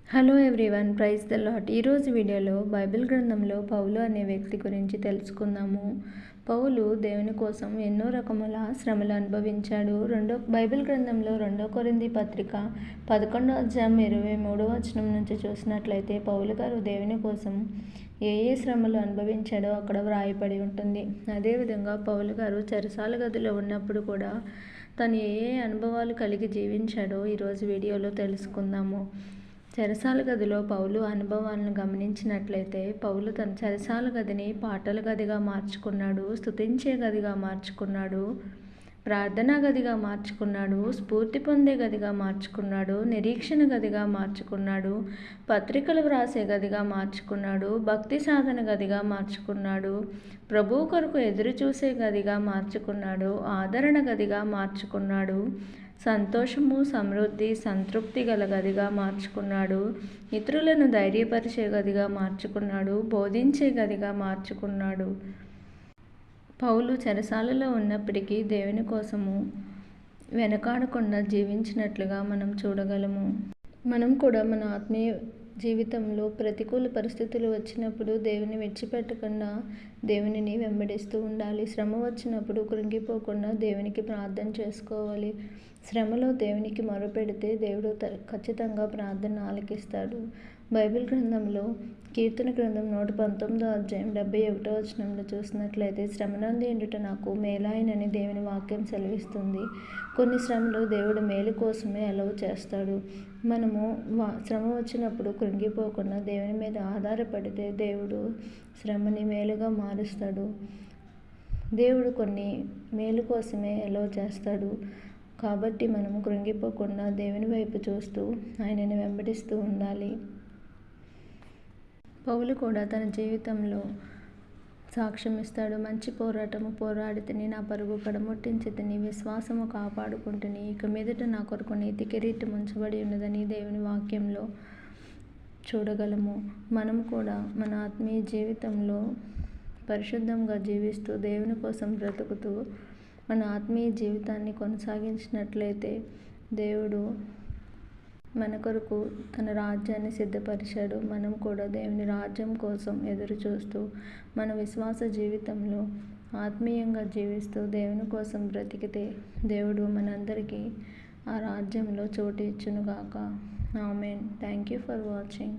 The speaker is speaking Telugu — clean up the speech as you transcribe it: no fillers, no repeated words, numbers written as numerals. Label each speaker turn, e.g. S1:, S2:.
S1: Hello everyone, praise the lord. ఈరోజు వీడియోలో బైబిల్ గ్రంథంలో పౌలు అనే వ్యక్తి గురించి తెలుసుకుందాము. పౌలు దేవుని కోసం ఎన్నో రకముల శ్రమలు అనుభవించాడు. బైబిల్ గ్రంథంలో 2 కొరింథీ పత్రిక 11వ అధ్యాయం 23వ వచనం నుంచి చూసినట్లయితే పౌలు గారు దేవుని కోసం ఏ శ్రమలు అనుభవించాడో అక్కడ వ్రాయబడి ఉంటుంది. అదేవిధంగా పౌలు గారు చెరసాల గదిలో ఉన్నప్పుడు కూడా తను ఏ అనుభవాలు కలిగి జీవించాడో ఈరోజు వీడియోలో తెలుసుకుందాము. చెరసాల గదిలో పౌలు అనుభవాలను గమనించినట్లయితే పౌలు తన చెరసాల గదిని పాటల గదిగా మార్చుకున్నాడు, స్తుతించే గదిగా మార్చుకున్నాడు, ప్రార్థనా గదిగా మార్చుకున్నాడు, స్ఫూర్తి పొందే గదిగా మార్చుకున్నాడు, నిరీక్షణ గదిగా మార్చుకున్నాడు, పత్రికలు వ్రాసే గదిగా మార్చుకున్నాడు, భక్తి సాధన గదిగా మార్చుకున్నాడు, ప్రభువు కొరకు ఎదురు చూసే గదిగా మార్చుకున్నాడు, ఆదరణ గదిగా మార్చుకున్నాడు, సంతోషము, సమృద్ధి, సంతృప్తి గల గదిగా మార్చుకున్నాడు, ఇతరులను ధైర్యపరిచే గదిగా మార్చుకున్నాడు, బోధించే గదిగా మార్చుకున్నాడు. పౌలు చెరసాలలో ఉన్నప్పటికీ దేవుని కోసము వెనకాడకుండా జీవించినట్లుగా మనం చూడగలము. మనం కూడా మన ఆత్మీయ జీవితంలో ప్రతికూల పరిస్థితులు వచ్చినప్పుడు దేవుని విడిచిపెట్టకుండా దేవునిని వెంబడిస్తూ ఉండాలి. శ్రమ వచ్చినప్పుడు కృంగిపోకుండా దేవునికి ప్రార్థన చేసుకోవాలి. శ్రమలో దేవునికి మొరపెడితే దేవుడు ఖచ్చితంగా ప్రార్థన ఆలకిస్తాడు. బైబిల్ గ్రంథంలో కీర్తన గ్రంథం 119వ అధ్యాయం 71వ వచనంలో చూసినట్లయితే శ్రమనందు ఎండుట నాకు మేలాయనని దేవుని వాక్యం సెలవిస్తుంది. కొన్ని శ్రమలు దేవుడు మేలు కోసమే అలౌ చేస్తాడు. మనము శ్రమ వచ్చినప్పుడు కృంగిపోకుండా దేవుని మీద ఆధారపడితే దేవుడు శ్రమని మేలుగా మారుస్తాడు. దేవుడు కొన్ని మేలు కోసమే అలౌ చేస్తాడు. కాబట్టి మనము కృంగిపోకుండా దేవుని వైపు చూస్తూ ఆయనని వెంబడిస్తూ ఉండాలి. పౌలు కూడా తన జీవితంలో సాక్ష్యం ఇస్తాడు. మంచి పోరాటము పోరాడితిని, నా పరుగు కడముట్టించితిని, విశ్వాసము కాపాడుకుంటుని, ఇక మీదట నా కొరకు నీతి కిరీటం ఉంచబడి ఉన్నదని దేవుని వాక్యంలో చూడగలము. మనం కూడా మన ఆత్మీయ జీవితంలో పరిశుద్ధంగా జీవిస్తూ దేవుని కోసం బ్రతుకుతూ మన ఆత్మీయ జీవితాన్ని కొనసాగించినట్లయితే దేవుడు మన కొరకు తన రాజ్యాన్ని సిద్ధపరిచాడు. మనం కూడా దేవుని రాజ్యం కోసం ఎదురు చూస్తూ మన విశ్వాస జీవితంలో ఆత్మీయంగా జీవిస్తూ దేవుని కోసం బ్రతికితే దేవుడు మనందరికీ ఆ రాజ్యంలో చోటు ఇచ్చునుగాక. Amen. Thank you for watching.